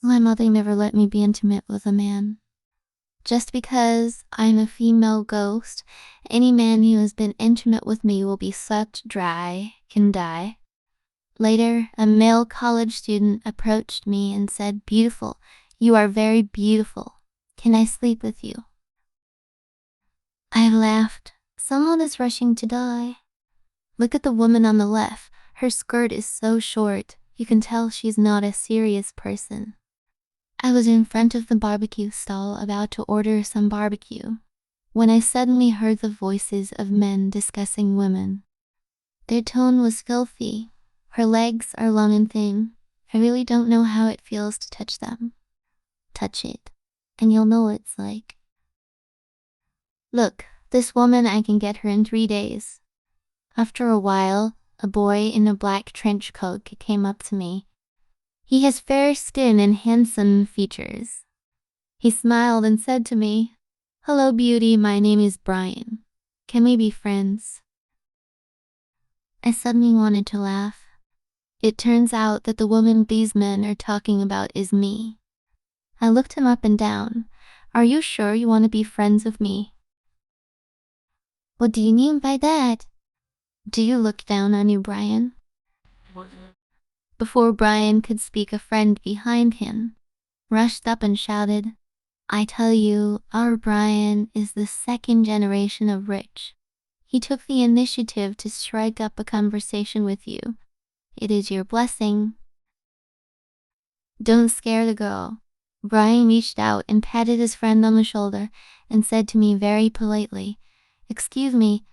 My mother never let me be intimate with a man. Just because I'm a female ghost, any man who has been intimate with me will be sucked dry, can die. Later, a male college student approached me and said, "Beautiful, you are very beautiful. Can I sleep with you?" I laughed. Someone is rushing to die. Look at the woman on the left. Her skirt is so short, you can tell she's not a serious person. I was in front of the barbecue stall about to order some barbecue, when I suddenly heard the voices of men discussing women. Their tone was filthy. Her legs are long and thin. I really don't know how it feels to touch them. Touch it, and you'll know what it's like. Look, this woman, I can get her in 3 days. After a while, a boy in a black trench coat came up to me. He has fair skin and handsome features. He smiled and said to me, "Hello, beauty, my name is Brian. Can we be friends?" I suddenly wanted to laugh. It turns out that the woman these men are talking about is me. I looked him up and down. "Are you sure you want to be friends with me?" "What do you mean by that?" "Do you look down on you, Brian?" Before Brian could speak, a friend behind him rushed up and shouted, "I tell you, our Brian is the second generation of rich. He took the initiative to strike up a conversation with you. It is your blessing." "Don't scare the girl." Brian reached out and patted his friend on the shoulder and said to me very politely, "Excuse me,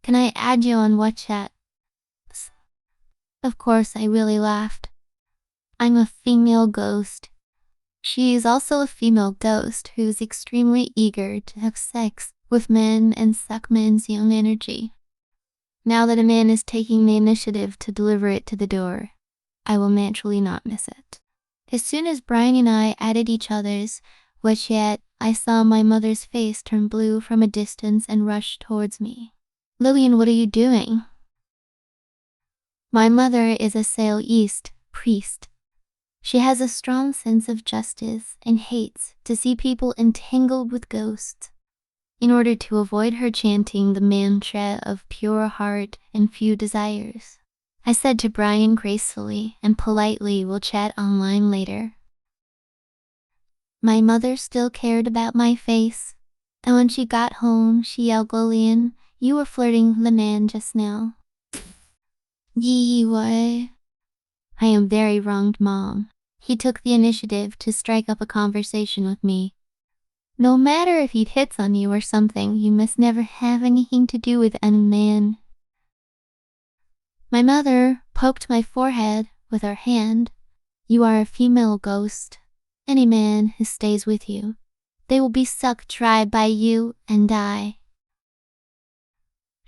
can I add you on WhatsApp?" Of course, I really laughed. I'm a female ghost. She is also a female ghost who is extremely eager to have sex with men and suck men's young energy. Now that a man is taking the initiative to deliver it to the door, I will naturally not miss it. As soon as Brian and I added each other's WhatsApp, I saw my mother's face turn blue from a distance and rush towards me. "Lillian, what are you doing?" My mother is a Sail-East priest. She has a strong sense of justice and hates to see people entangled with ghosts. In order to avoid her chanting the mantra of pure heart and few desires, I said to Brian gracefully and politely, "We'll chat online later." My mother still cared about my face, and when she got home, she yelled, "Lillian, you were flirting the man just now." "Yee, what?" "I am very wronged, Mom. He took the initiative to strike up a conversation with me. No matter if he hits on you or something, you must never have anything to do with any man." My mother poked my forehead with her hand. "You are a female ghost. Any man who stays with you, they will be sucked dry by you and die."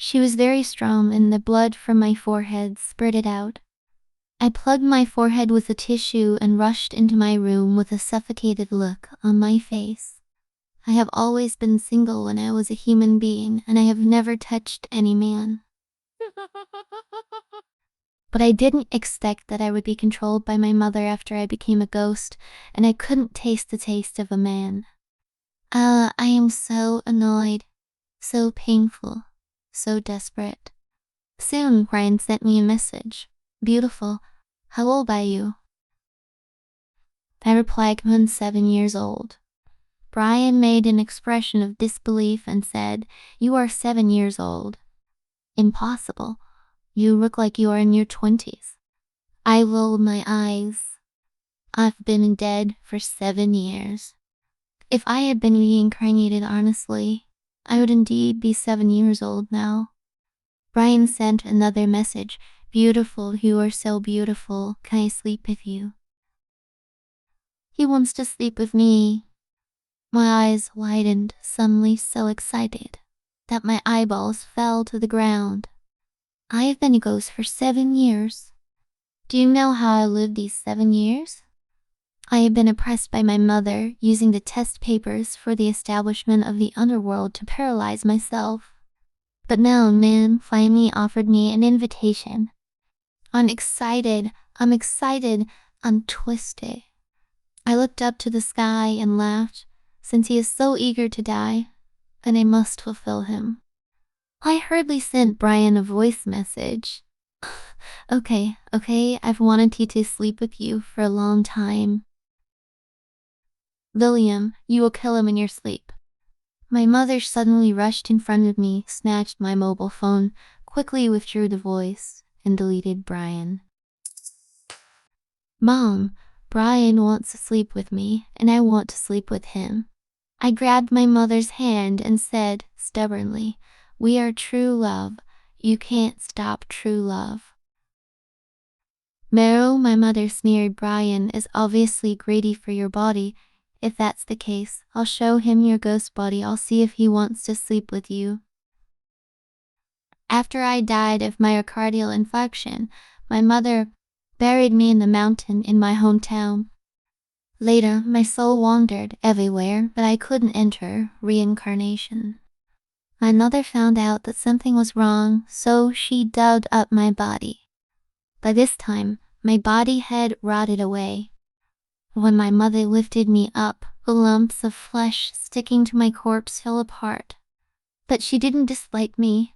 She was very strong and the blood from my forehead spurted out. I plugged my forehead with a tissue and rushed into my room with a suffocated look on my face. I have always been single when I was a human being, and I have never touched any man. But I didn't expect that I would be controlled by my mother after I became a ghost, and I couldn't taste the taste of a man. I am so annoyed, so painful, so desperate. Soon, Brian sent me a message. "Beautiful, how old are you?" I replied, "I'm 7 years old." Brian made an expression of disbelief and said, "You are 7 years old? Impossible. You look like you are in your 20s. I rolled my eyes. I've been dead for 7 years. If I had been reincarnated honestly, I would indeed be 7 years old now. Brian sent another message. "Beautiful, you are so beautiful. Can I sleep with you?" He wants to sleep with me. My eyes widened, suddenly so excited that my eyeballs fell to the ground. I have been a ghost for 7 years. Do you know how I lived these 7 years? I have been oppressed by my mother, using the test papers for the establishment of the underworld to paralyze myself. But now a man finally offered me an invitation. I'm excited, I'm twisted. I looked up to the sky and laughed, since he is so eager to die, and I must fulfill him. I hurriedly sent Brian a voice message. Okay, I've wanted to sleep with you for a long time. William, you will kill him in your sleep. My mother suddenly rushed in front of me, snatched my mobile phone, quickly withdrew the voice, and deleted Brian. Mom, Brian wants to sleep with me, and I want to sleep with him. I grabbed my mother's hand and said, stubbornly, we are true love. You can't stop true love. Meryl, my mother sneered, Brian is obviously greedy for your body. If that's the case, I'll show him your ghost body. I'll see if he wants to sleep with you. After I died of myocardial infarction, my mother buried me in the mountain in my hometown. Later, my soul wandered everywhere, but I couldn't enter reincarnation. My mother found out that something was wrong, so she dug up my body. By this time, my body had rotted away. When my mother lifted me up, the lumps of flesh sticking to my corpse fell apart. But she didn't dislike me,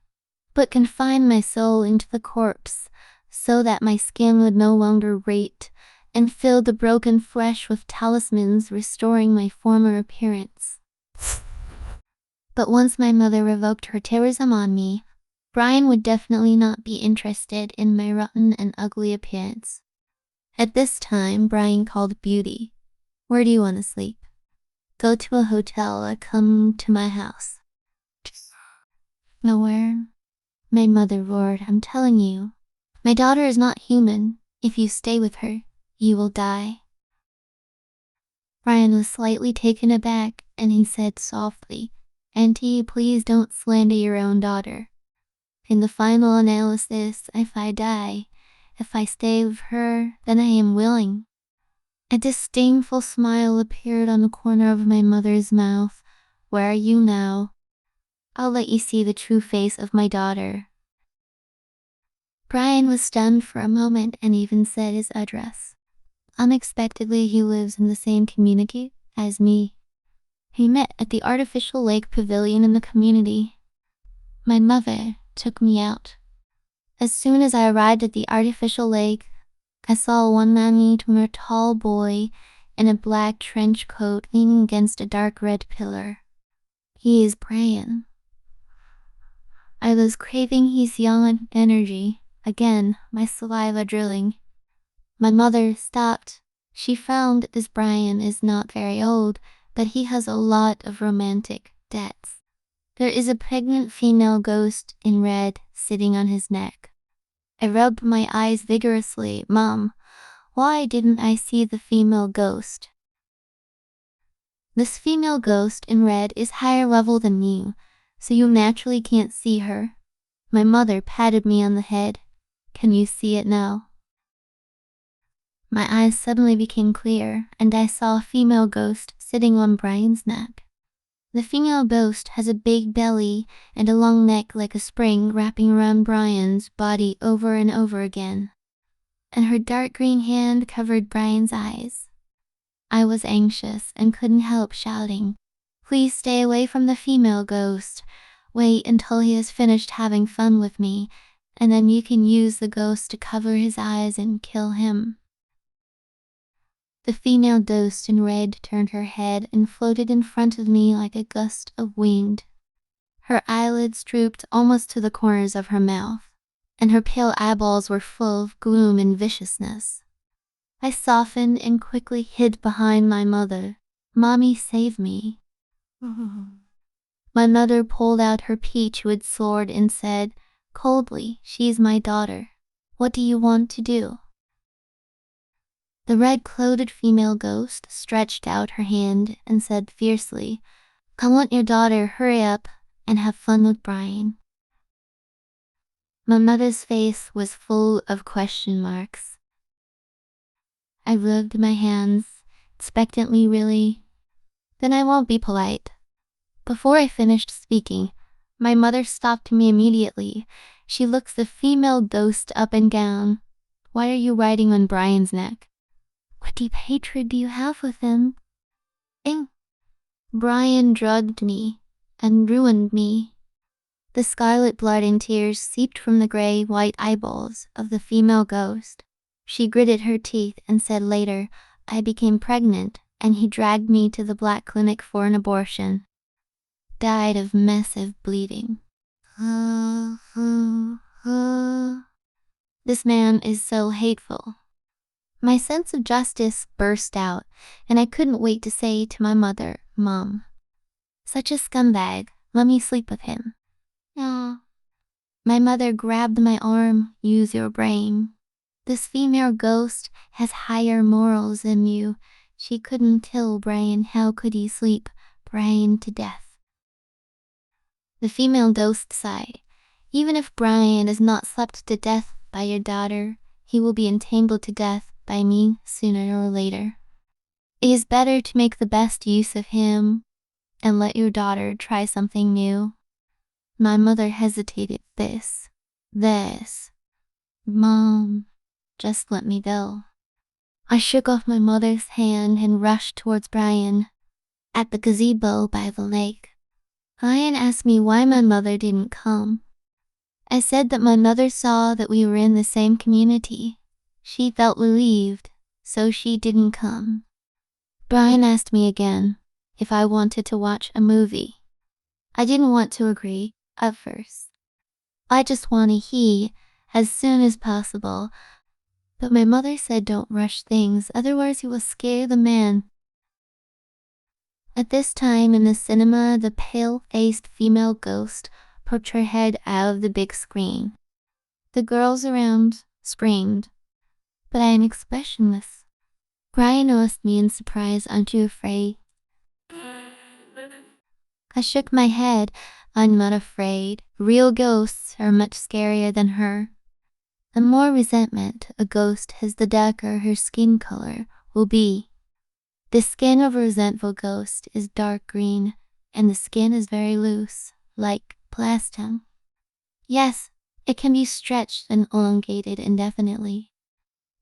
but confined my soul into the corpse, so that my skin would no longer rot, and filled the broken flesh with talismans, restoring my former appearance. But once my mother revoked her terrorism on me, Brian would definitely not be interested in my rotten and ugly appearance. At this time, Brian called Beauty. Where do you want to sleep? Go to a hotel or come to my house. Nowhere. My mother roared, I'm telling you. My daughter is not human. If you stay with her, you will die. Brian was slightly taken aback, and he said softly, Auntie, please don't slander your own daughter. In the final analysis, if I die, if I stay with her, then I am willing. A disdainful smile appeared on the corner of my mother's mouth. Where are you now? I'll let you see the true face of my daughter. Brian was stunned for a moment and even said his address. Unexpectedly, he lives in the same community as me. He met at the artificial lake pavilion in the community. My mother took me out. As soon as I arrived at the artificial lake, I saw one man, a tall boy in a black trench coat leaning against a dark red pillar. He is praying. I was craving his young energy. Again, my saliva drilling. My mother stopped. She found this Brian is not very old, but he has a lot of romantic debts. There is a pregnant female ghost in red sitting on his neck. I rubbed my eyes vigorously. Mom, why didn't I see the female ghost? This female ghost in red is higher level than you, so you naturally can't see her. My mother patted me on the head. Can you see it now? My eyes suddenly became clear, and I saw a female ghost sitting on Brian's neck. The female ghost has a big belly and a long neck like a spring wrapping around Brian's body over and over again. And her dark green hand covered Brian's eyes. I was anxious and couldn't help shouting, Please stay away from the female ghost. Wait until he has finished having fun with me, and then you can use the ghost to cover his eyes and kill him. The female ghost in red turned her head and floated in front of me like a gust of wind. Her eyelids drooped almost to the corners of her mouth, and her pale eyeballs were full of gloom and viciousness. I softened and quickly hid behind my mother. Mommy, save me. My mother pulled out her peach-wood sword and said, coldly, She's my daughter. What do you want to do? The red-clothed female ghost stretched out her hand and said fiercely, I want your daughter, hurry up and have fun with Brian. My mother's face was full of question marks. I rubbed my hands, expectantly really. Then I won't be polite. Before I finished speaking, my mother stopped me immediately. She looked the female ghost up and down. Why are you riding on Brian's neck? What deep hatred do you have with him? Brian drugged me and ruined me. The scarlet blood and tears seeped from the gray-white eyeballs of the female ghost. She gritted her teeth and said later, I became pregnant and he dragged me to the black clinic for an abortion. Died of massive bleeding. This man is so hateful. My sense of justice burst out, and I couldn't wait to say to my mother, Mom, such a scumbag, let me sleep with him. No. My mother grabbed my arm, use your brain. This female ghost has higher morals than you. She couldn't kill Brian, how could he sleep Brian to death? The female ghost sighed. Even if Brian is not slept to death by your daughter, he will be entangled to death by me sooner or later. It is better to make the best use of him and let your daughter try something new. My mother hesitated. This. Mom, just let me go. I shook off my mother's hand and rushed towards Brian. At the gazebo by the lake, Brian asked me why my mother didn't come. I said that my mother saw that we were in the same community. She felt relieved, so she didn't come. Brian asked me again if I wanted to watch a movie. I didn't want to agree at first. I just wanted as soon as possible. But my mother said don't rush things, otherwise you will scare the man. At this time in the cinema, the pale-faced female ghost poked her head out of the big screen. The girls around screamed, but I am expressionless. Brian asked me in surprise, aren't you afraid? I shook my head. I'm not afraid. Real ghosts are much scarier than her. The more resentment a ghost has, the darker her skin color will be. The skin of a resentful ghost is dark green, and the skin is very loose, like plastic. Yes, it can be stretched and elongated indefinitely.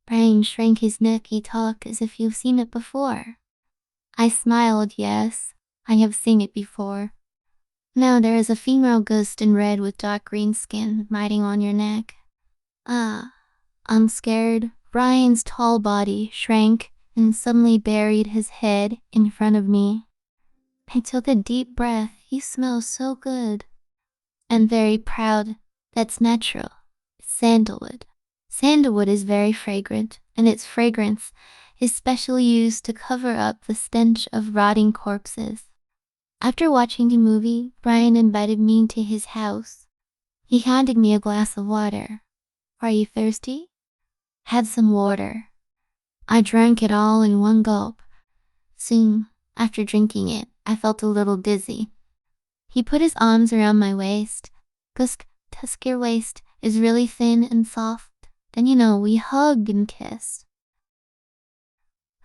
Brian shrank his neck. He talked as if you've seen it before. I smiled. Yes, I have seen it before. Now there is a female ghost in red with dark green skin biting on your neck. I'm scared. Brian's tall body shrank and suddenly buried his head in front of me. I took a deep breath. You smell so good. And very proud. That's natural. Sandalwood. Sandalwood is very fragrant, and its fragrance is specially used to cover up the stench of rotting corpses. After watching the movie, Brian invited me to his house. He handed me a glass of water. Are you thirsty? Have some water. I drank it all in one gulp. Soon, after drinking it, I felt a little dizzy. He put his arms around my waist. Your waist is really thin and soft. Then we hugged and kissed.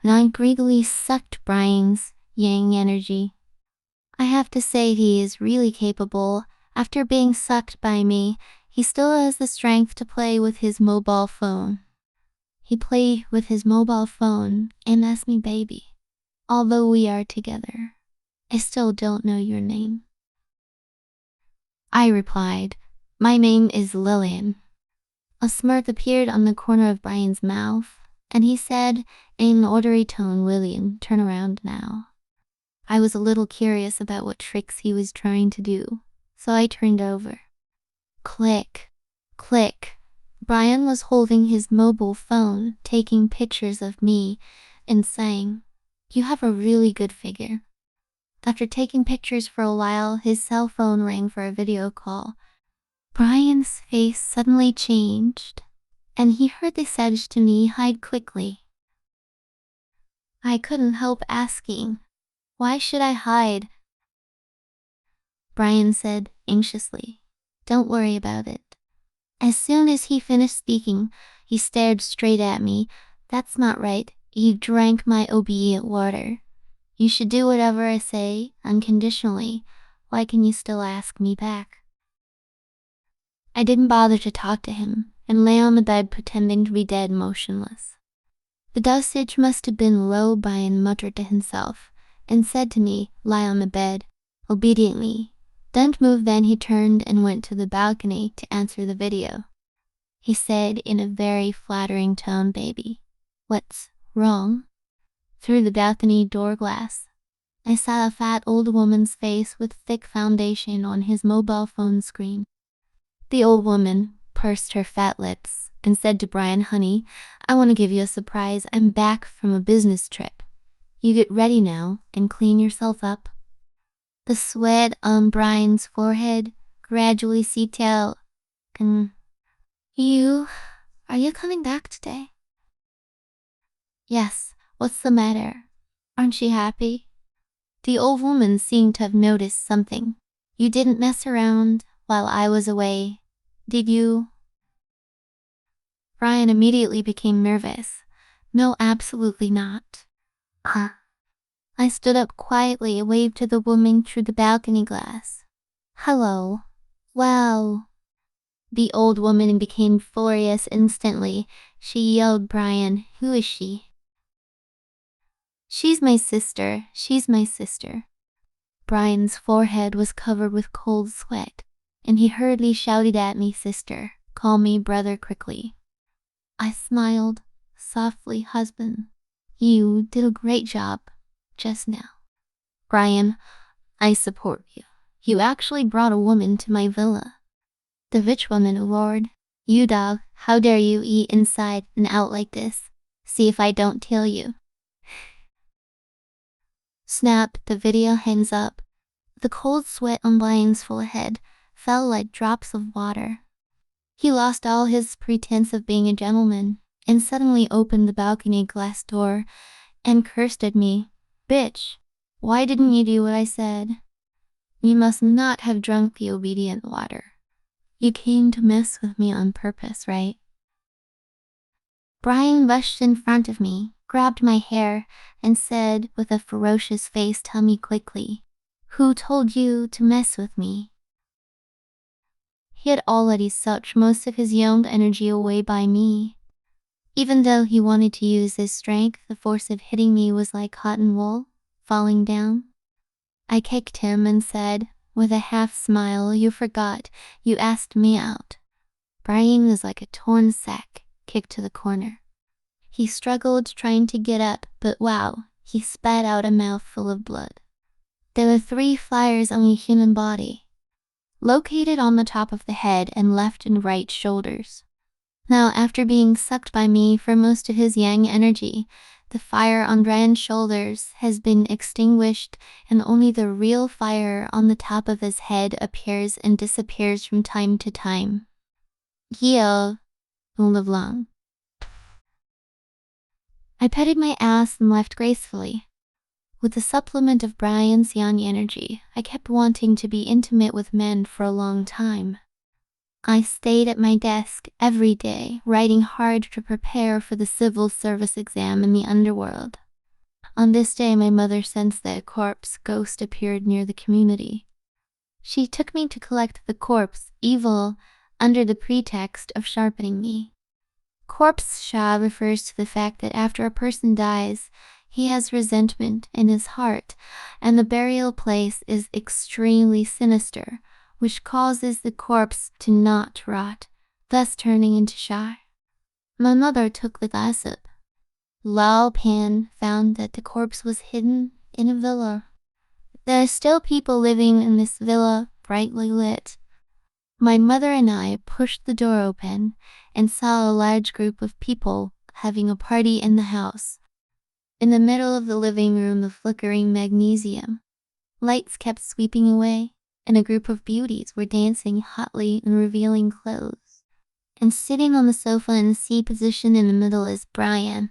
And I greedily sucked Brian's yang energy. I have to say he is really capable. After being sucked by me, he still has the strength to play with his mobile phone. He played with his mobile phone and asked me, baby, although we are together, I still don't know your name. I replied, my name is Lillian. A smirk appeared on the corner of Brian's mouth, and he said in an orderly tone, Lillian, turn around now. I was a little curious about what tricks he was trying to do, so I turned over. Click, click. Brian was holding his mobile phone, taking pictures of me, and saying, you have a really good figure. After taking pictures for a while, his cell phone rang for a video call. Brian's face suddenly changed, and he hurriedly said to me, hide quickly. I couldn't help asking, why should I hide? Brian said anxiously, don't worry about it. As soon as he finished speaking, he stared straight at me. That's not right. You drank my obedient water. You should do whatever I say, unconditionally. Why can you still ask me back? I didn't bother to talk to him, and lay on the bed pretending to be dead motionless. The dosage must have been low. Brian muttered to himself, and said to me, "Lie on the bed." Obediently. "Don't move." Then he turned and went to the balcony to answer the video. He said in a very flattering tone, "Baby, what's wrong?" Through the balcony door glass, I saw a fat old woman's face with thick foundation on his mobile phone screen. The old woman pursed her fat lips and said to Brian, "Honey, I want to give you a surprise. I'm back from a business trip. You get ready now and clean yourself up." The sweat on Brian's forehead gradually seeped out. Are you coming back today?" "Yes, what's the matter? Aren't you happy?" The old woman seemed to have noticed something. "You didn't mess around while I was away, did you?" Brian immediately became nervous. "No, absolutely not." I stood up quietly and waved to the woman through the balcony glass. "Hello." "Wow." The old woman became furious instantly. She yelled, "Brian, who is she?" She's my sister. She's my sister." Brian's forehead was covered with cold sweat, and he hurriedly shouted at me, "Sister, call me brother quickly." I smiled softly. "Husband, you did a great job just now." "Brian, I support you. You actually brought a woman to my villa." The rich woman roared, "You dog, how dare you eat inside and out like this? See if I don't kill you." Snap, the video hangs up. The cold sweat on Brian's forehead fell like drops of water. He lost all his pretense of being a gentleman, and suddenly opened the balcony glass door and cursed at me. "Bitch, why didn't you do what I said? You must not have drunk the obedient water. You came to mess with me on purpose, right?" Brian rushed in front of me, grabbed my hair, and said with a ferocious face, "Tell me quickly, who told you to mess with me?" He had already sucked most of his young energy away by me. Even though he wanted to use his strength, the force of hitting me was like cotton wool falling down. I kicked him and said, with a half smile, "You forgot, you asked me out." Brian was like a torn sack, kicked to the corner. He struggled trying to get up, but wow, he spat out a mouthful of blood. There were 3 fires on the human body, located on the top of the head and left and right shoulders. Now, after being sucked by me for most of his yang energy, the fire on Brian's shoulders has been extinguished, and only the real fire on the top of his head appears and disappears from time to time. Yo, live long. I petted my ass and left gracefully. With the supplement of Brian's yang energy, I kept wanting to be intimate with men for a long time. I stayed at my desk every day, writing hard to prepare for the civil service exam in the underworld. On this day, my mother sensed that a corpse ghost appeared near the community. She took me to collect the corpse, evil, under the pretext of sharpening me. Corpse Sha refers to the fact that after a person dies, he has resentment in his heart, and the burial place is extremely sinister, which causes the corpse to not rot, thus turning into Sha. My mother took the gossip. Lao Pan found that the corpse was hidden in a villa. There are still people living in this villa, brightly lit. My mother and I pushed the door open and saw a large group of people having a party in the house. In the middle of the living room, the flickering magnesium lights kept sweeping away, and a group of beauties were dancing hotly in revealing clothes. And sitting on the sofa in the C position in the middle is Brian.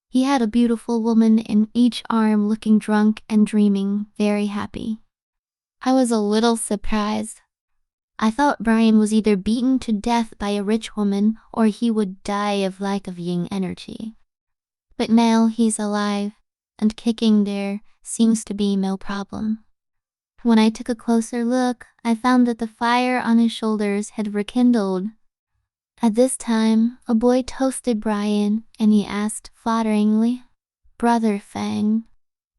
He had a beautiful woman in each arm, looking drunk and dreaming, very happy. I was a little surprised. I thought Brian was either beaten to death by a rich woman or he would die of lack of yin energy. But now he's alive, and kicking there seems to be no problem. When I took a closer look, I found that the fire on his shoulders had rekindled. At this time, a boy toasted Brian, and he asked falteringly, "Brother Fang,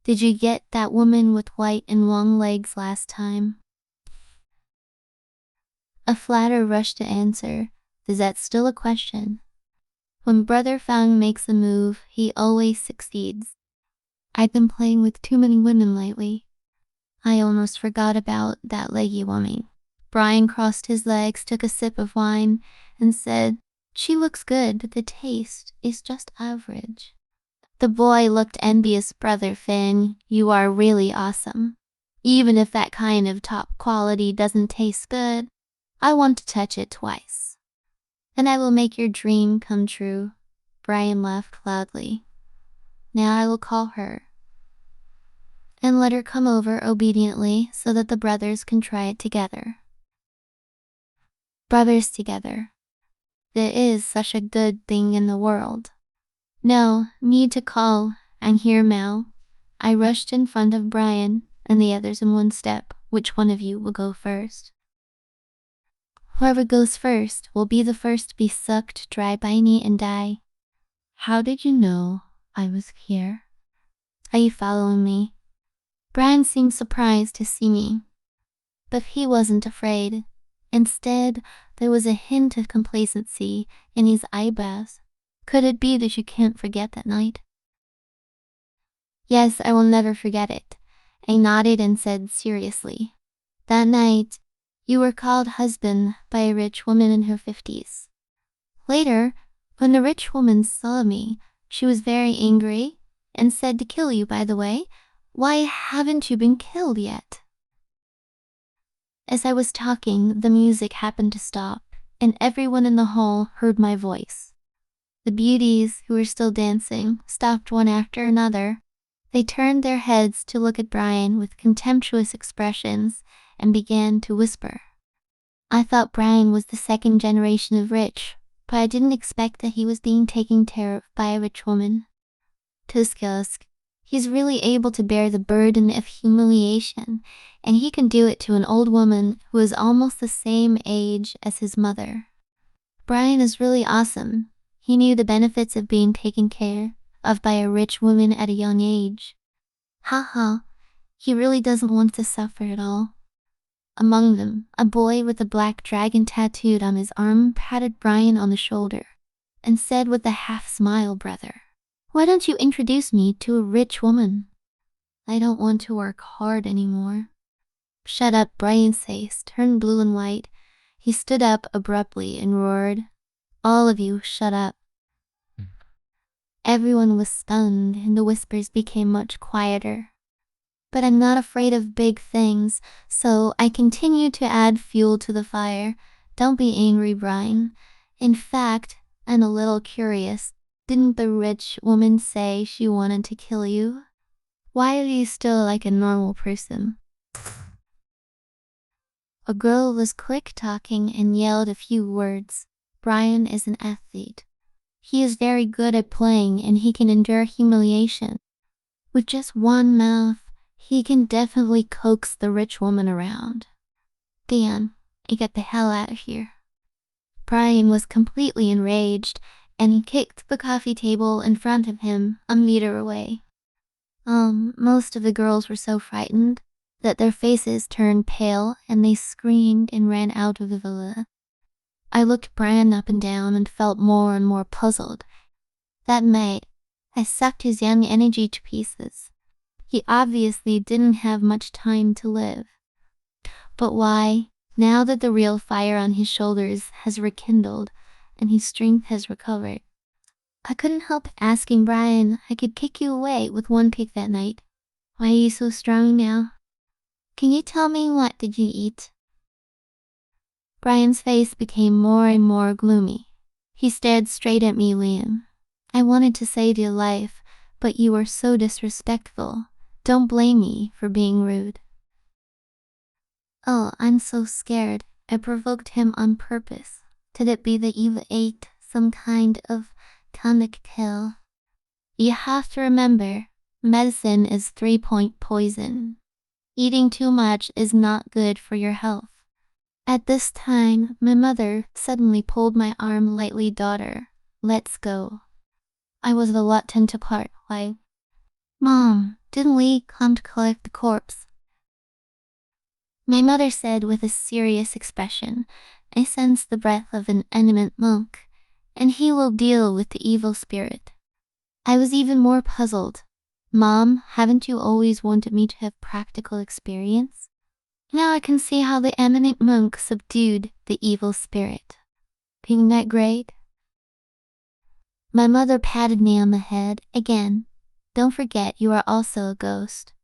did you get that woman with white and long legs last time?" A flatter rushed to answer, "Is that still a question?" When Brother Fang makes a move, he always succeeds. "I've been playing with too many women lately. I almost forgot about that leggy woman." Brian crossed his legs, took a sip of wine, and said, "She looks good, but the taste is just average." The boy looked envious. "Brother Finn, you are really awesome. Even if that kind of top quality doesn't taste good, I want to touch it twice. And I will make your dream come true." Brian laughed loudly. "Now I will call her and let her come over obediently so that the brothers can try it together." Brothers together. There is such a good thing in the world. "No need to call. I'm here now." I rushed in front of Brian and the others in one step. "Which one of you will go first?" "Whoever goes first will be the first to be sucked dry by me and die." "How did you know I was here?" "Are you following me?" Brian seemed surprised to see me, but he wasn't afraid. Instead, there was a hint of complacency in his eyebrows. "Could it be that you can't forget that night?" "Yes, I will never forget it." I nodded and said seriously, "That night, you were called husband by a rich woman in her 50s. Later, when the rich woman saw me, she was very angry and said to kill you. By the way, why haven't you been killed yet?" As I was talking, the music happened to stop, and everyone in the hall heard my voice. The beauties, who were still dancing, stopped one after another. They turned their heads to look at Brian with contemptuous expressions and began to whisper. I thought Brian was the second generation of rich, but I didn't expect that he was being taken care of by a rich woman. Tusk, he's really able to bear the burden of humiliation, and he can do it to an old woman who is almost the same age as his mother. Brian is really awesome. He knew the benefits of being taken care of by a rich woman at a young age. Haha, he really doesn't want to suffer at all. Among them, a boy with a black dragon tattooed on his arm patted Brian on the shoulder and said with a half-smile, "Brother, why don't you introduce me to a rich woman? I don't want to work hard anymore." "Shut up." Brian's face turned blue and white. He stood up abruptly and roared, "All of you, shut up." Everyone was stunned, and the whispers became much quieter. But I'm not afraid of big things, so I continued to add fuel to the fire. "Don't be angry, Brian. In fact, I'm a little curious. Didn't the rich woman say she wanted to kill you? Why are you still like a normal person?" A girl was quick talking and yelled a few words. "Brian is an athlete. He is very good at playing and he can endure humiliation. With just one mouth, he can definitely coax the rich woman around. Dan, get the hell out of here." Brian was completely enraged, and he kicked the coffee table in front of him a meter away. Most of the girls were so frightened that their faces turned pale and they screamed and ran out of the villa. I looked Brian up and down and felt more and more puzzled. That night, I sucked his young energy to pieces. He obviously didn't have much time to live. But why, now that the real fire on his shoulders has rekindled and his strength has recovered? I couldn't help asking Brian. "I could kick you away with one kick that night. Why are you so strong now? Can you tell me what did you eat?" Brian's face became more and more gloomy. He stared straight at me. "Liam, I wanted to save your life, but you were so disrespectful. Don't blame me for being rude." "Oh, I'm so scared. I provoked him on purpose. Could it be that you ate some kind of tonic pill?" "You have to remember, medicine is 3-point poison. Eating too much is not good for your health." At this time, my mother suddenly pulled my arm lightly. Daughter, let's go. I was reluctant to part. Why? Mom, didn't we come to collect the corpse? My mother said with a serious expression. I sensed the breath of an eminent monk, and he will deal with the evil spirit. I was even more puzzled. Mom, haven't you always wanted me to have practical experience? Now I can see how the eminent monk subdued the evil spirit. Isn't that great? My mother patted me on the head again. Don't forget you are also a ghost.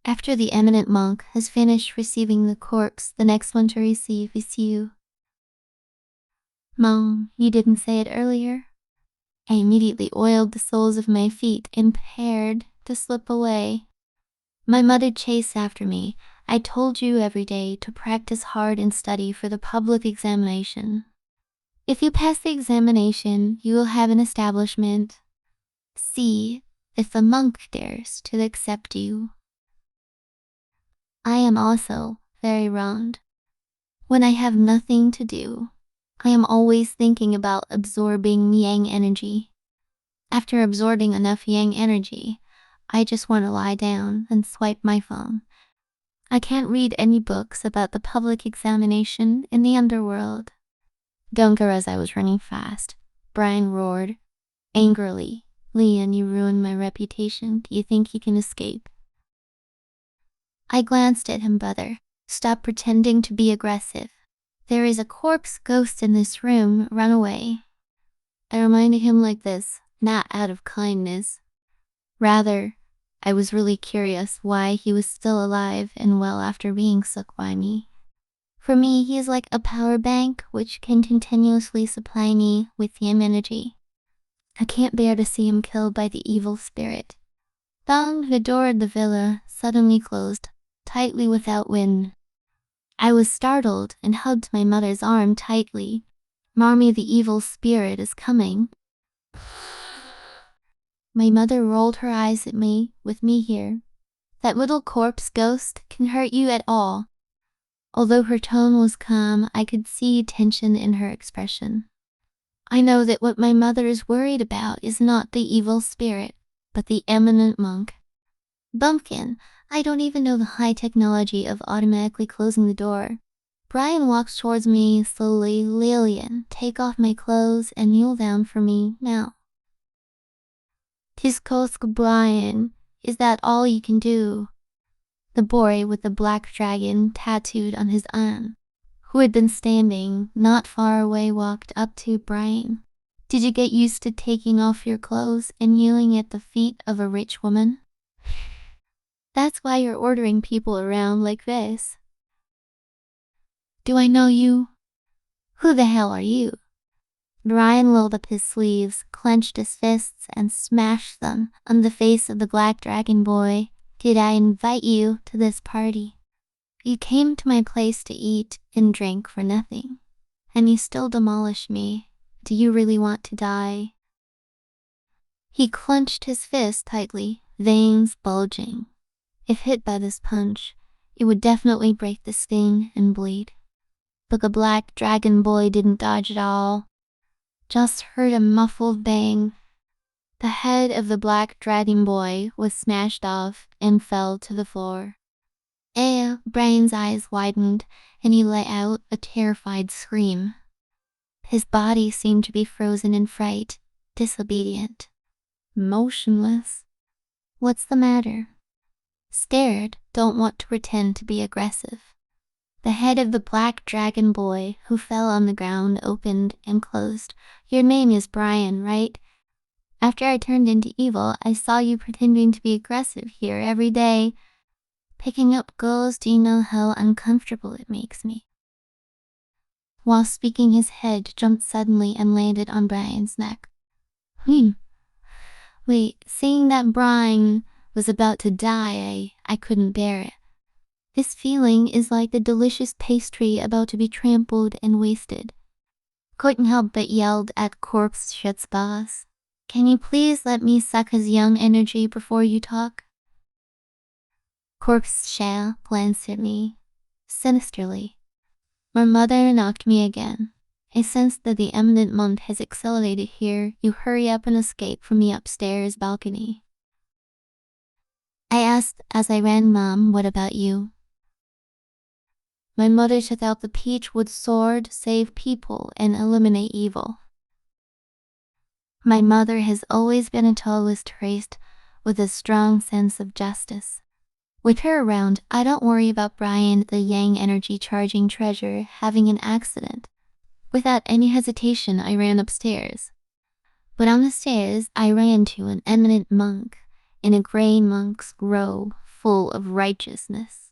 After the eminent monk has finished receiving the corpse, the next one to receive is you. Mom, you didn't say it earlier? I immediately oiled the soles of my feet and prepared to slip away. My mother chased after me. I told you every day to practice hard and study for the public examination. If you pass the examination, you will have an establishment. See if the monk dares to accept you. I am also very round. When I have nothing to do, I am always thinking about absorbing yang energy. After absorbing enough yang energy, I just want to lie down and swipe my phone. I can't read any books about the public examination in the underworld. Don't go. As I was running fast, Brian roared angrily. Leon, you ruined my reputation. Do you think he can escape? I glanced at him. Brother, stop pretending to be aggressive. There is a corpse ghost in this room. Run away. I reminded him like this, not out of kindness. Rather, I was really curious why he was still alive and well after being sucked by me. For me, he is like a power bank which can continuously supply me with yang energy. I can't bear to see him killed by the evil spirit. The door of the villa suddenly closed tightly without wind. I was startled and hugged my mother's arm tightly. Mommy, the evil spirit is coming. My mother rolled her eyes at me. With me here, that little corpse ghost can hurt you at all. Although her tone was calm, I could see tension in her expression. I know that what my mother is worried about is not the evil spirit, but the eminent monk. Bumpkin, I don't even know the high technology of automatically closing the door. Brian walks towards me slowly. Lillian, take off my clothes and kneel down for me now. Tiskosk, Brian, is that all you can do? The boy with the black dragon tattooed on his arm, who had been standing not far away, walked up to Brian. Did you get used to taking off your clothes and kneeling at the feet of a rich woman? That's why you're ordering people around like this. Do I know you? Who the hell are you? Brian rolled up his sleeves, clenched his fists, and smashed them on the face of the black dragon boy. Did I invite you to this party? You came to my place to eat and drink for nothing, and you still demolished me. Do you really want to die? He clenched his fist tightly, veins bulging. If hit by this punch, it would definitely break the skin and bleed. But the black dragon boy didn't dodge at all. Just heard a muffled bang. The head of the black dragon boy was smashed off and fell to the floor. Brian's eyes widened, and he let out a terrified scream. His body seemed to be frozen in fright, disobedient, motionless. What's the matter? Scared, don't want to pretend to be aggressive. The head of the black dragon boy, who fell on the ground, opened and closed. Your name is Brian, right? After I turned into evil, I saw you pretending to be aggressive here every day. Picking up girls, do you know how uncomfortable it makes me? While speaking, his head jumped suddenly and landed on Brian's neck. Wait, seeing that Brian was about to die, I couldn't bear it. This feeling is like the delicious pastry about to be trampled and wasted. Couldn't help but yelled at Corpse Schutzboss. Can you please let me suck his young energy before you talk? Corpse Shell glanced at me, sinisterly. My mother knocked me again. I sensed that the eminent monk has accelerated here. You hurry up and escape from the upstairs balcony. I asked as I ran, Mom, what about you? My mother took out the peachwood sword, save people, and eliminate evil. My mother has always been a Taoist priest with a strong sense of justice. With her around, I don't worry about Brian, the yang energy charging treasure, having an accident. Without any hesitation, I ran upstairs. But on the stairs, I ran into an eminent monk in a gray monk's robe full of righteousness.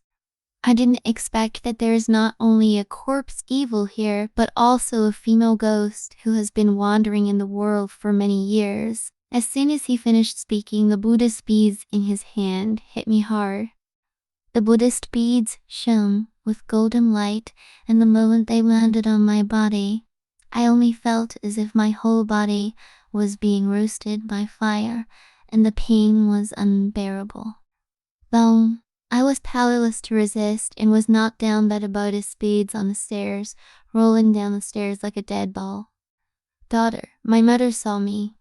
I didn't expect that there is not only a corpse evil here, but also a female ghost who has been wandering in the world for many years. As soon as he finished speaking, the Buddhist beads in his hand hit me hard. The Buddhist beads shone with golden light, and the moment they landed on my body, I only felt as if my whole body was being roasted by fire, and the pain was unbearable. Though I was powerless to resist and was knocked down by the Buddhist beads on the stairs, rolling down the stairs like a dead ball. Daughter, my mother saw me.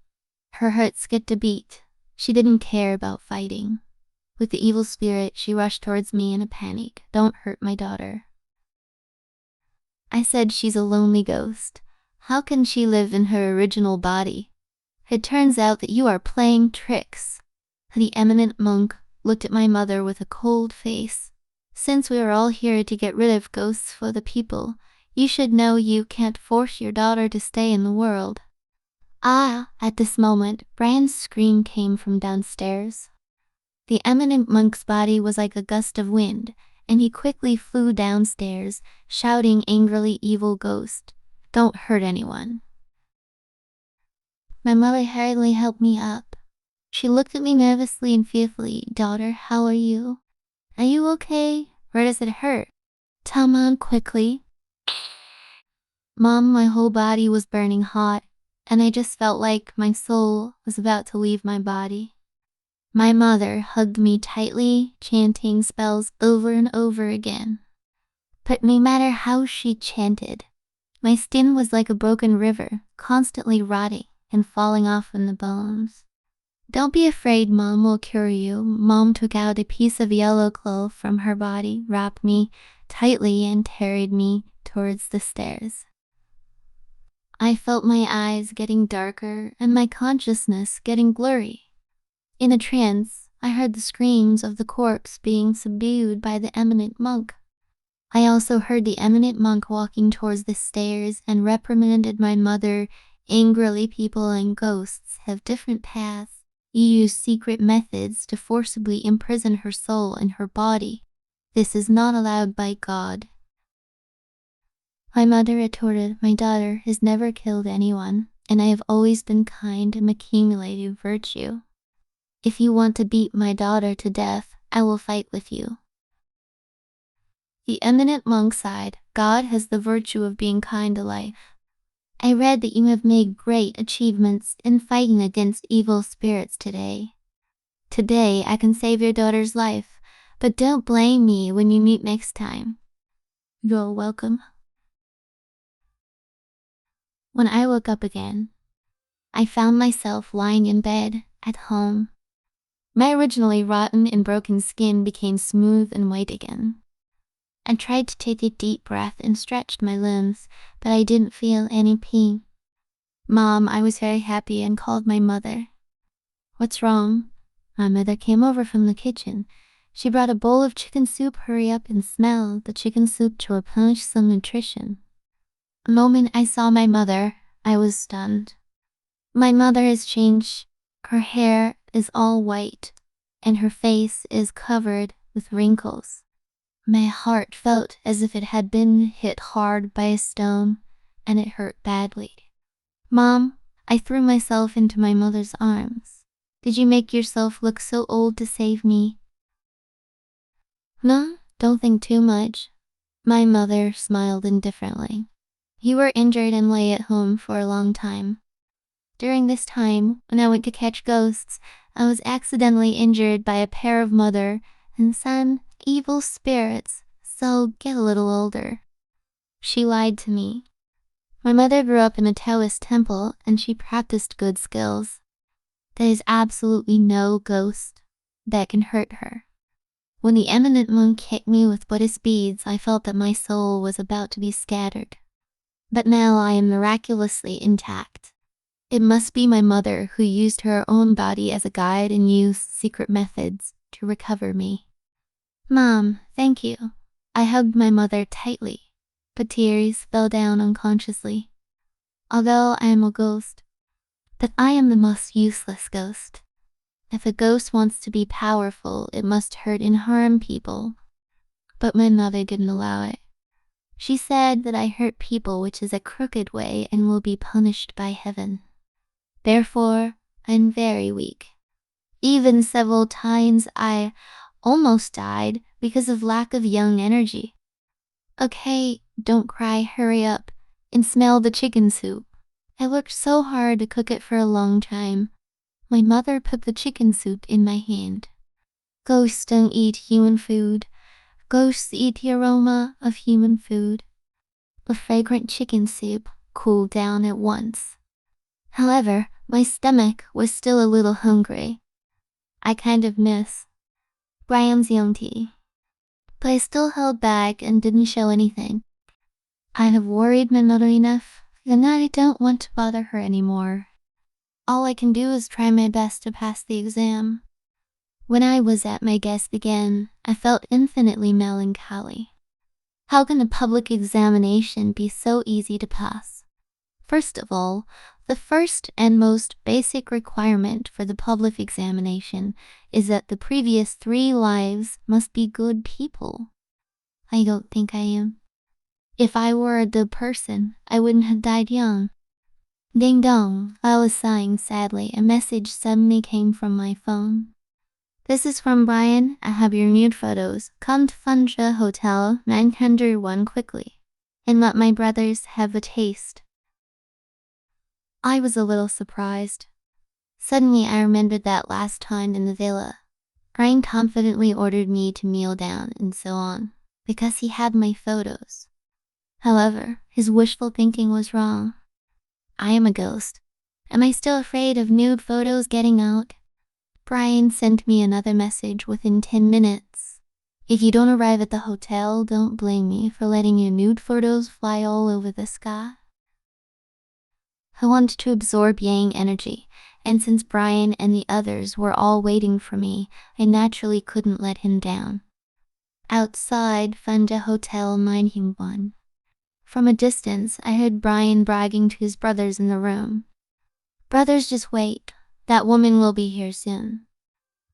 Her heart skipped a beat. She didn't care about fighting. With the evil spirit, she rushed towards me in a panic. Don't hurt my daughter. I said, she's a lonely ghost. How can she live in her original body? It turns out that you are playing tricks. The eminent monk looked at my mother with a cold face. Since we are all here to get rid of ghosts for the people, you should know you can't force your daughter to stay in the world. Ah! At this moment, Brian's scream came from downstairs. The eminent monk's body was like a gust of wind, and he quickly flew downstairs, shouting angrily, evil ghost, don't hurt anyone. My mother hurriedly helped me up. She looked at me nervously and fearfully. Daughter, how are you? Are you okay? Where does it hurt? Tell Mom quickly. Mom, my whole body was burning hot, and I just felt like my soul was about to leave my body. My mother hugged me tightly, chanting spells over and over again. But no matter how she chanted, my skin was like a broken river, constantly rotting and falling off in the bones. Don't be afraid, Mom will cure you. Mom took out a piece of yellow cloth from her body, wrapped me tightly, and carried me towards the stairs. I felt my eyes getting darker and my consciousness getting blurry. In a trance, I heard the screams of the corpse being subdued by the eminent monk. I also heard the eminent monk walking towards the stairs and reprimanded my mother angrily. People and ghosts have different paths. You use secret methods to forcibly imprison her soul in her body. This is not allowed by God. My mother retorted, my daughter has never killed anyone, and I have always been kind and accumulated virtue. If you want to beat my daughter to death, I will fight with you. The eminent monk sighed. God has the virtue of being kind to life. I read that you have made great achievements in fighting against evil spirits today. Today I can save your daughter's life, but don't blame me when you meet next time. You're welcome. When I woke up again, I found myself lying in bed at home. My originally rotten and broken skin became smooth and white again. I tried to take a deep breath and stretched my limbs, but I didn't feel any pain. Mom, I was very happy and called my mother. What's wrong? My mother came over from the kitchen. She brought a bowl of chicken soup. Hurry up and smell the chicken soup to replenish some nutrition. The moment I saw my mother, I was stunned. My mother has changed. Her hair is all white, and her face is covered with wrinkles. My heart felt as if it had been hit hard by a stone, and it hurt badly. Mom, I threw myself into my mother's arms. Did you make yourself look so old to save me? No, don't think too much. My mother smiled indifferently. You were injured and lay at home for a long time. During this time, when I went to catch ghosts, I was accidentally injured by a pair of mother and son evil spirits, so get a little older. She lied to me. My mother grew up in a Taoist temple and she practiced good skills. There is absolutely no ghost that can hurt her. When the eminent monk hit me with Buddhist beads, I felt that my soul was about to be scattered. But now I am miraculously intact. It must be my mother who used her own body as a guide and used secret methods to recover me. Mom, thank you. I hugged my mother tightly, but tears fell down unconsciously. Although I am a ghost, but I am the most useless ghost. If a ghost wants to be powerful, it must hurt and harm people. But my mother didn't allow it. She said that I hurt people, which is a crooked way and will be punished by heaven. Therefore, I'm very weak. Even several times I almost died because of lack of young energy. Okay, don't cry, hurry up and smell the chicken soup. I worked so hard to cook it for a long time. My mother put the chicken soup in my hand. Ghosts don't eat human food. Ghosts eat the aroma of human food. The fragrant chicken soup cooled down at once. However, my stomach was still a little hungry. I kind of miss Brian's young tea. But I still held back and didn't show anything. I have worried my mother enough, and I don't want to bother her anymore. All I can do is try my best to pass the exam. When I was at my desk again, I felt infinitely melancholy. How can a public examination be so easy to pass? First of all, the first and most basic requirement for the public examination is that the previous 3 lives must be good people. I don't think I am. If I were a good person, I wouldn't have died young. Ding dong, I was sighing sadly. A message suddenly came from my phone. This is from Brian. I have your nude photos. Come to Funja Hotel 901 quickly, and let my brothers have a taste. I was a little surprised. Suddenly I remembered that last time in the villa. Brian confidently ordered me to kneel down and so on, because he had my photos. However, his wishful thinking was wrong. I am a ghost. Am I still afraid of nude photos getting out? Brian sent me another message within 10 minutes. If you don't arrive at the hotel, don't blame me for letting your nude photos fly all over the sky. I wanted to absorb Yang energy, and since Brian and the others were all waiting for me, I naturally couldn't let him down. Outside Funja Hotel 901. From a distance, I heard Brian bragging to his brothers in the room. Brothers, just wait. That woman will be here soon.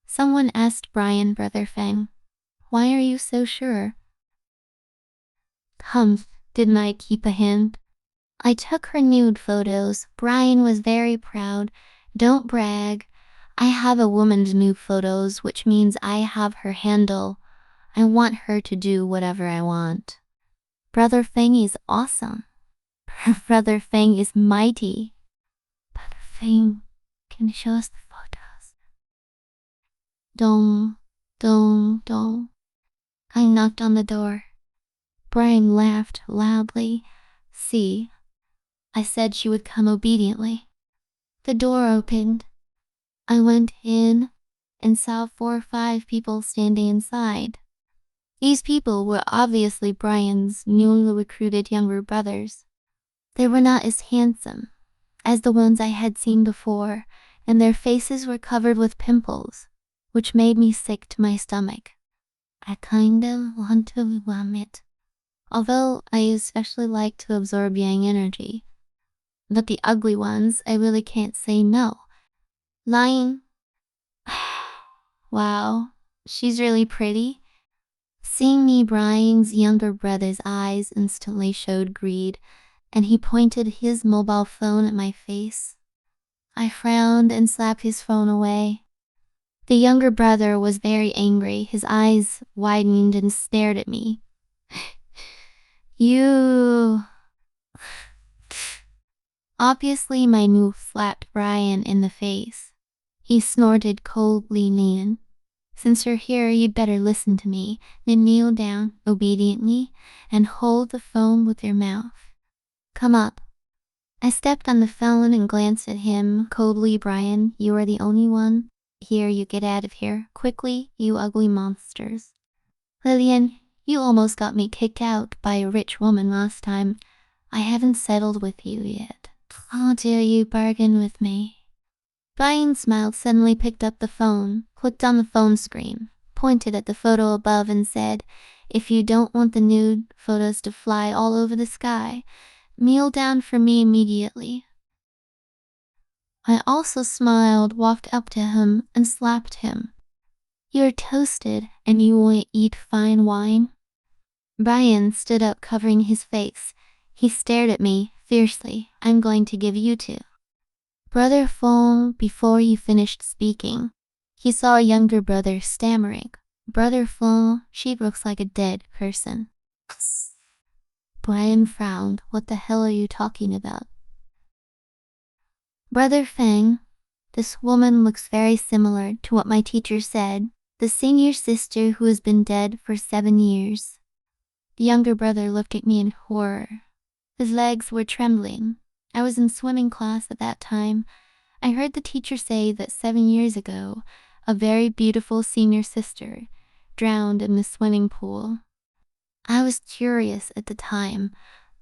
Someone asked Brian, Brother Feng, why are you so sure? Didn't I keep a hint? I took her nude photos. Brian was very proud. Don't brag. I have a woman's nude photos, which means I have her handle. I want her to do whatever I want. Brother Feng is awesome. Brother Feng is mighty. Brother Feng, can you show us the photos? Dong, dong, dong. I knocked on the door. Brian laughed loudly. See, I said she would come obediently. The door opened. I went in and saw 4 or 5 people standing inside. These people were obviously Brian's newly recruited younger brothers. They were not as handsome as the ones I had seen before, and their faces were covered with pimples, which made me sick to my stomach. I kind of want to vomit, although I especially like to absorb Yang energy. But the ugly ones, I really can't say no. Lying. Wow, she's really pretty. Seeing me, Brian's younger brother's eyes instantly showed greed, and he pointed his mobile phone at my face. I frowned and slapped his phone away. The younger brother was very angry. His eyes widened and stared at me. You... Obviously, my move slapped Brian in the face. He snorted coldly, Nan. Since you're here, you'd better listen to me. Then kneel down obediently and hold the phone with your mouth. Come up. I stepped on the phone and glanced at him coldly. Brian, you are the only one here. You get out of here quickly, you ugly monsters. Lillian, you almost got me kicked out by a rich woman last time. I haven't settled with you yet. How dare you bargain with me? Brian smiled, suddenly picked up the phone, clicked on the phone screen, pointed at the photo above and said, if you don't want the nude photos to fly all over the sky, kneel down for me immediately. I also smiled, walked up to him, and slapped him. You're toasted, and you won't eat fine wine? Brian stood up, covering his face. He stared at me fiercely. I'm going to give you two. Brother Fong, before he finished speaking, he saw a younger brother stammering. Brother Fong, she looks like a dead person. Brian frowned. What the hell are you talking about? Brother Feng, this woman looks very similar to what my teacher said, the senior sister who has been dead for 7 years. The younger brother looked at me in horror. His legs were trembling. I was in swimming class at that time. I heard the teacher say that 7 years ago, a very beautiful senior sister drowned in the swimming pool. I was curious at the time,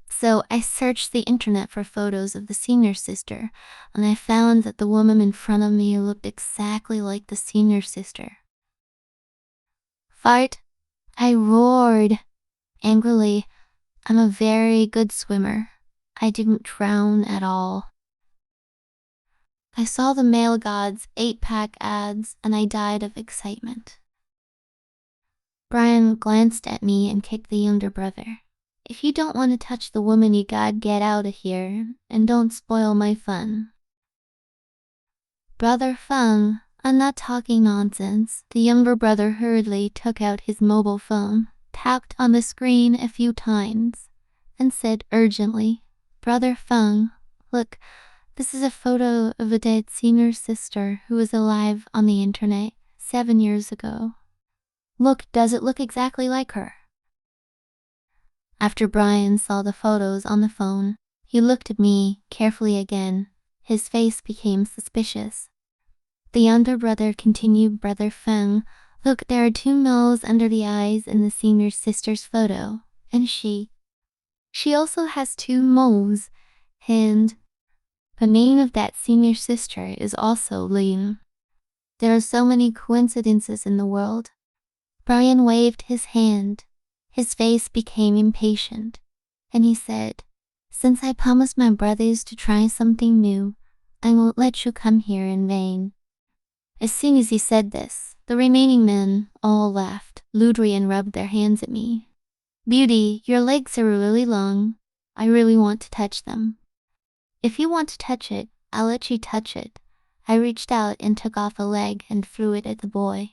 so I searched the internet for photos of the senior sister, and I found that the woman in front of me looked exactly like the senior sister. Fart! I roared angrily. I'm a very good swimmer. I didn't drown at all. I saw the male god's 8-pack ads and I died of excitement. Brian glanced at me and kicked the younger brother. If you don't want to touch the woman, you gotta get out of here and don't spoil my fun. Brother Feng, I'm not talking nonsense. The younger brother hurriedly took out his mobile phone, tapped on the screen a few times, and said urgently, Brother Feng, look, this is a photo of a dead senior sister who was alive on the internet 7 years ago. Look, does it look exactly like her? After Brian saw the photos on the phone, he looked at me carefully again. His face became suspicious. The younger brother continued, Brother Feng, look, there are 2 moles under the eyes in the senior sister's photo, and she also has 2 moles, and the name of that senior sister is also Lin. There are so many coincidences in the world. Brian waved his hand. His face became impatient, and he said, since I promised my brothers to try something new, I won't let you come here in vain. As soon as he said this, the remaining men all laughed lewdly and rubbed their hands at me. Beauty, your legs are really long. I really want to touch them. If you want to touch it, I'll let you touch it. I reached out and took off a leg and threw it at the boy.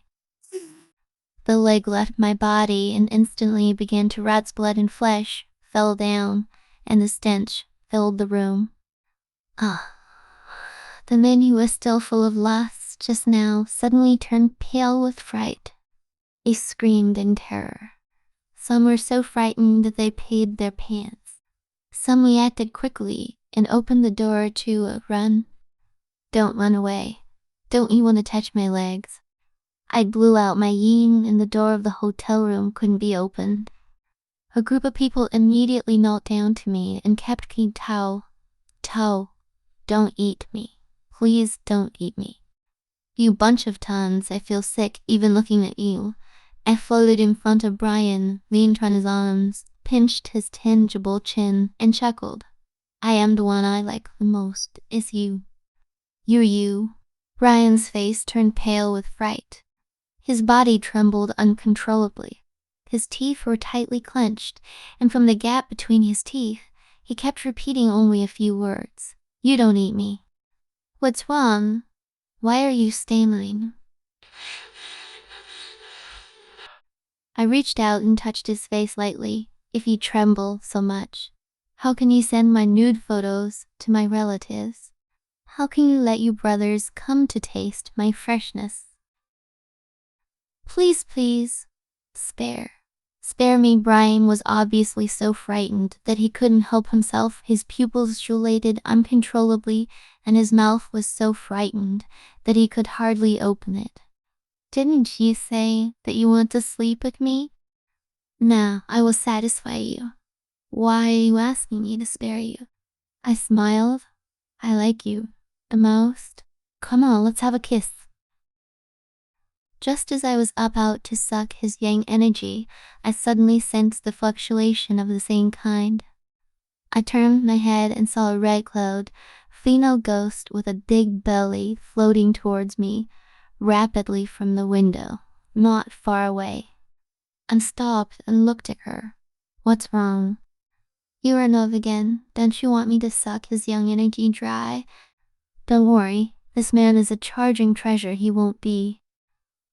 The leg left my body and instantly began to rot. Blood and flesh fell down, and the stench filled the room. The man who was still full of lust just now suddenly turned pale with fright. He screamed in terror. Some were so frightened that they peed their pants. Some reacted quickly and opened the door to run. Don't run away. Don't you want to touch my legs? I blew out my yin and the door of the hotel room couldn't be opened. A group of people immediately knelt down to me and kept saying, Tao, don't eat me. Please don't eat me. You bunch of tons, I feel sick even looking at you. I floated in front of Brian, leaned on his arms, pinched his tangible chin, and chuckled. I am the one I like the most, is you. You're you. Brian's face turned pale with fright. His body trembled uncontrollably. His teeth were tightly clenched, and from the gap between his teeth, he kept repeating only a few words. You don't eat me. What's wrong? Why are you stammering? I reached out and touched his face lightly. If you tremble so much, how can you send my nude photos to my relatives? How can you let your brothers come to taste my freshness? Please, please. Spare. Spare me. Brian was obviously so frightened that he couldn't help himself. His pupils dilated uncontrollably, and his mouth was so frightened that he could hardly open it. Didn't you say that you want to sleep with me? Now, I will satisfy you. Why are you asking me to spare you? I smiled. I like you the most. Come on, let's have a kiss. Just as I was about to suck his yang energy, I suddenly sensed the fluctuation of the same kind. I turned my head and saw a red cloud, female ghost with a big belly floating towards me, rapidly from the window, not far away. I stopped and looked at her. What's wrong? You are in love again. Don't you want me to suck his young energy dry? Don't worry, this man is a charging treasure. He won't be.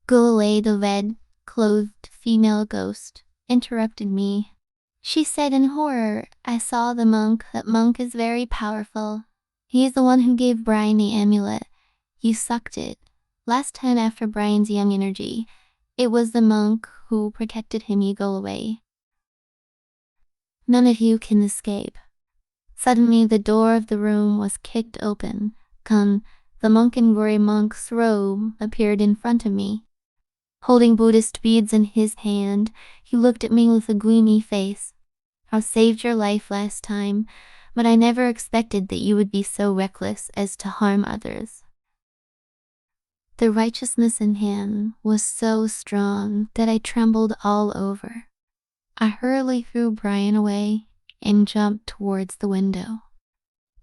Go away. The red-clothed female ghost interrupted me. She said in horror, I saw the monk. That monk is very powerful. He is the one who gave Brian the amulet. You sucked it. Last time after Brian's young energy, it was the monk who protected him. You go away. None of you can escape. Suddenly the door of the room was kicked open. The monk in gray monk's robe appeared in front of me. Holding Buddhist beads in his hand, he looked at me with a gloomy face. I saved your life last time, but I never expected that you would be so reckless as to harm others. The righteousness in him was so strong that I trembled all over. I hurriedly threw Brian away and jumped towards the window.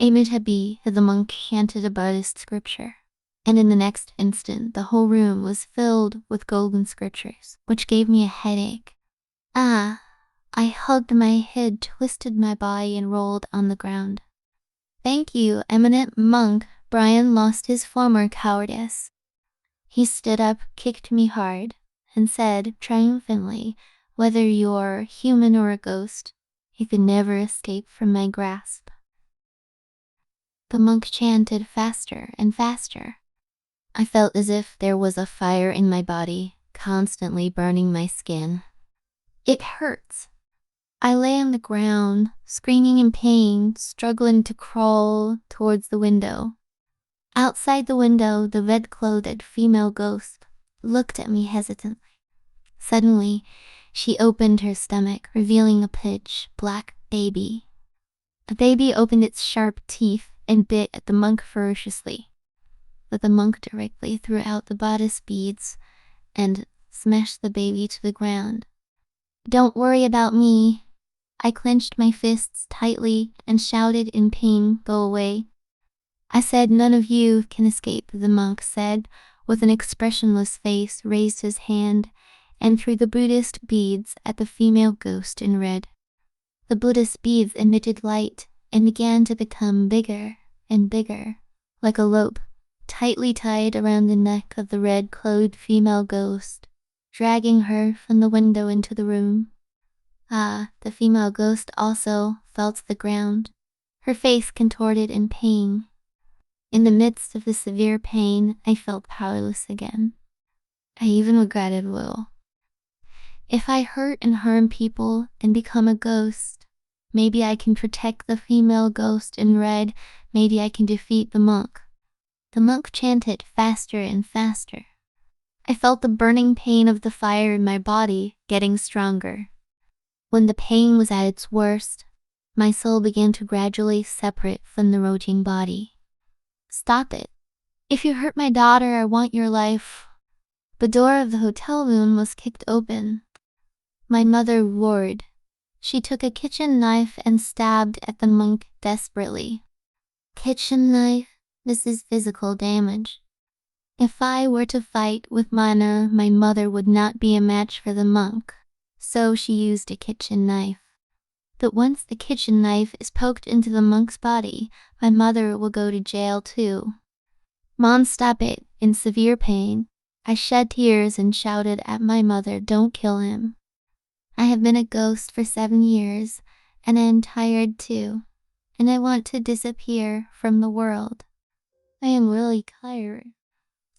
Amitabha, the monk chanted a Buddhist scripture, and in the next instant the whole room was filled with golden scriptures, which gave me a headache. I hugged my head, twisted my body, and rolled on the ground. Thank you, eminent monk. Brian lost his former cowardice. He stood up, kicked me hard, and said triumphantly, whether you're human or a ghost, you could never escape from my grasp. The monk chanted faster and faster. I felt as if there was a fire in my body, constantly burning my skin. It hurts. I lay on the ground, screaming in pain, struggling to crawl towards the window. Outside the window, the red-clothed female ghost looked at me hesitantly. Suddenly, she opened her stomach, revealing a pitch-black baby. The baby opened its sharp teeth and bit at the monk ferociously. But the monk directly threw out the Buddhist beads and smashed the baby to the ground. Don't worry about me. I clenched my fists tightly and shouted in pain, go away. I said none of you can escape, the monk said, with an expressionless face, raised his hand and threw the Buddhist beads at the female ghost in red. The Buddhist beads emitted light and began to become bigger and bigger, like a rope tightly tied around the neck of the red-clothed female ghost, dragging her from the window into the room. The female ghost also felt the ground, her face contorted in pain. In the midst of the severe pain, I felt powerless again. I even regretted Will. If I hurt and harm people and become a ghost, maybe I can protect the female ghost in red, maybe I can defeat the monk. The monk chanted faster and faster. I felt the burning pain of the fire in my body getting stronger. When the pain was at its worst, my soul began to gradually separate from the rotting body. Stop it. If you hurt my daughter, I want your life. The door of the hotel room was kicked open. My mother roared. She took a kitchen knife and stabbed at the monk desperately. Kitchen knife? This is physical damage. If I were to fight with Mana, my mother would not be a match for the monk, so she used a kitchen knife. But once the kitchen knife is poked into the monk's body, my mother will go to jail too. Mom, stop it. In severe pain, I shed tears and shouted at my mother, don't kill him. I have been a ghost for 7 years, and I am tired too, and I want to disappear from the world. I am really tired.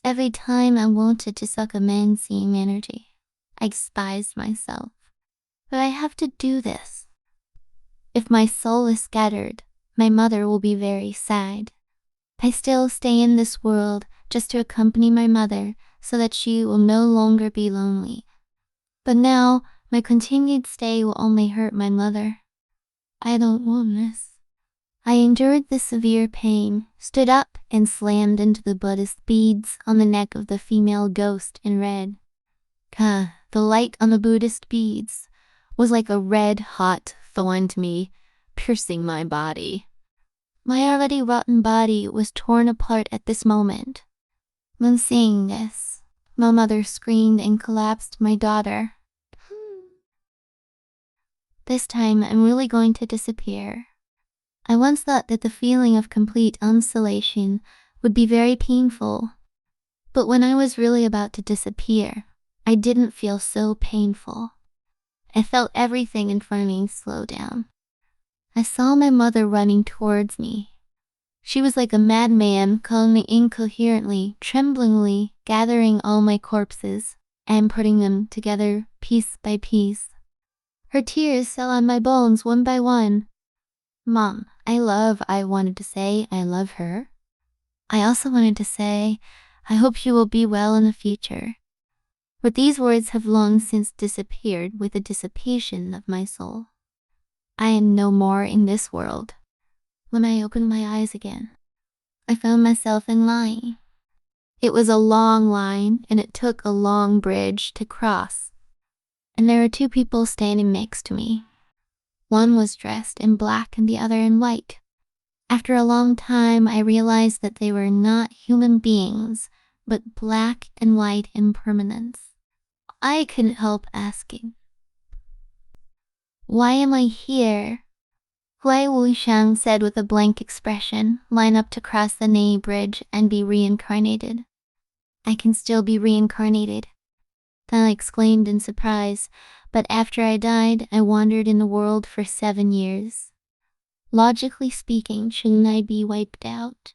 Every time I wanted to suck a man's same energy, I despised myself. But I have to do this. If my soul is scattered, my mother will be very sad. I still stay in this world just to accompany my mother so that she will no longer be lonely. But now, my continued stay will only hurt my mother. I don't want this. I endured the severe pain, stood up, and slammed into the Buddhist beads on the neck of the female ghost in red. The light on the Buddhist beads was like a red-hot thorn to me, piercing my body. My already rotten body was torn apart at this moment. When seeing this, my mother screamed and collapsed my daughter. This time I'm really going to disappear. I once thought that the feeling of complete isolation would be very painful. But when I was really about to disappear, I didn't feel so painful. I felt everything in front of me slow down. I saw my mother running towards me. She was like a madman, calling me incoherently, tremblingly, gathering all my corpses and putting them together piece by piece. Her tears fell on my bones one by one. Mom, I wanted to say I love her. I also wanted to say, I hope she will be well in the future. But these words have long since disappeared with the dissipation of my soul. I am no more in this world. When I opened my eyes again, I found myself in line. It was a long line, and it took a long bridge to cross. And there were two people standing next to me. One was dressed in black and the other in white. After a long time, I realized that they were not human beings, but black and white impermanence. I couldn't help asking, why am I here? Huai Wuxiang said with a blank expression, line up to cross the Nei Bridge and be reincarnated. I can still be reincarnated, I exclaimed in surprise, but after I died, I wandered in the world for 7 years. Logically speaking, shouldn't I be wiped out?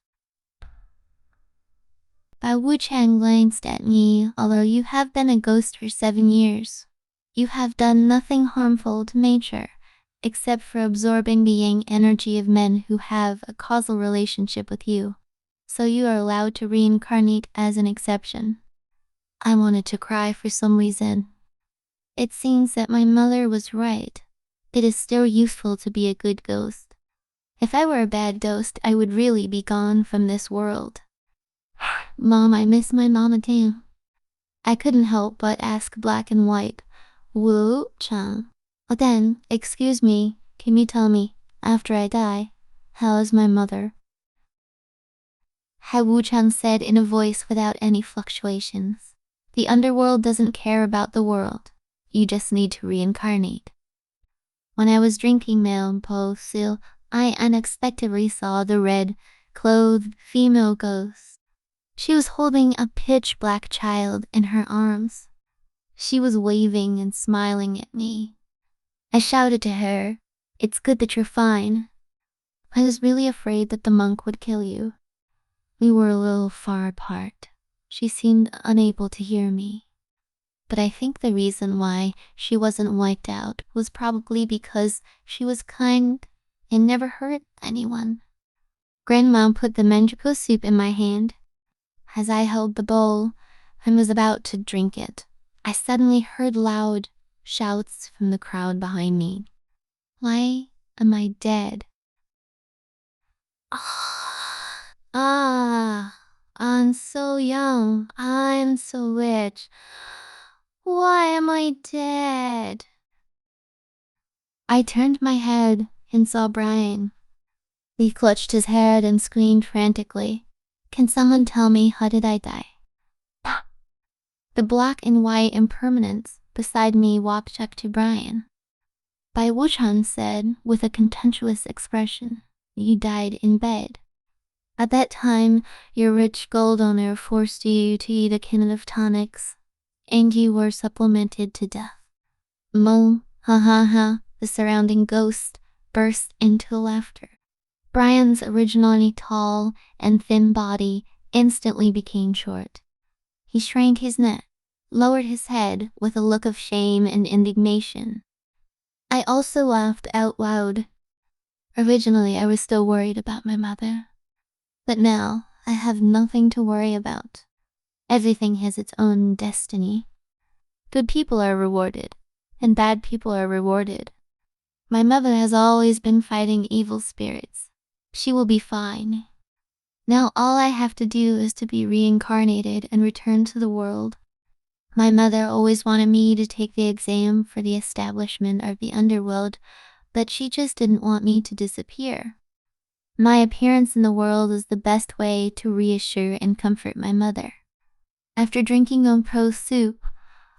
Bao Wuchang glanced at me. Although you have been a ghost for 7 years, you have done nothing harmful to nature, except for absorbing the yang energy of men who have a causal relationship with you. So you are allowed to reincarnate as an exception. I wanted to cry for some reason. It seems that my mother was right. It is still useful to be a good ghost. If I were a bad ghost, I would really be gone from this world. Mom, I miss my mama too. I couldn't help but ask Black and White, Wu-Chang. Then, excuse me, can you tell me, after I die, how is my mother? Hai Wu-Chang said in a voice without any fluctuations. The underworld doesn't care about the world. You just need to reincarnate. When I was drinking milk po sil, I unexpectedly saw the red-clothed female ghost. She was holding a pitch-black child in her arms. She was waving and smiling at me. I shouted to her, "It's good that you're fine." I was really afraid that the monk would kill you. We were a little far apart. She seemed unable to hear me. But I think the reason why she wasn't wiped out was probably because she was kind and never hurt anyone. Grandma put the manjuko soup in my hand. As I held the bowl and was about to drink it, I suddenly heard loud shouts from the crowd behind me. Why am I dead? I'm so young. I'm so rich. Why am I dead? I turned my head and saw Brian. He clutched his head and screamed frantically. Can someone tell me, how did I die? The black and white impermanence beside me walked up to Brian. Bai Wuchan said with a contemptuous expression, "You died in bed. At that time, your rich gold owner forced you to eat a can of tonics, and you were supplemented to death." Mo, ha ha ha, the surrounding ghosts burst into laughter. Brian's originally tall and thin body instantly became short. He shrank his neck, lowered his head with a look of shame and indignation. I also laughed out loud. Originally, I was still worried about my mother. But now, I have nothing to worry about. Everything has its own destiny. Good people are rewarded, and bad people are rewarded. My mother has always been fighting evil spirits. She will be fine. Now all I have to do is to be reincarnated and return to the world. My mother always wanted me to take the exam for the establishment of the underworld, but she just didn't want me to disappear. My appearance in the world is the best way to reassure and comfort my mother. After drinking Pro soup,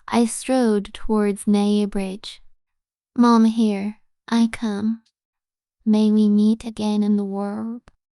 I strode towards Naya Bridge. Mom, here I come. May we meet again in the world.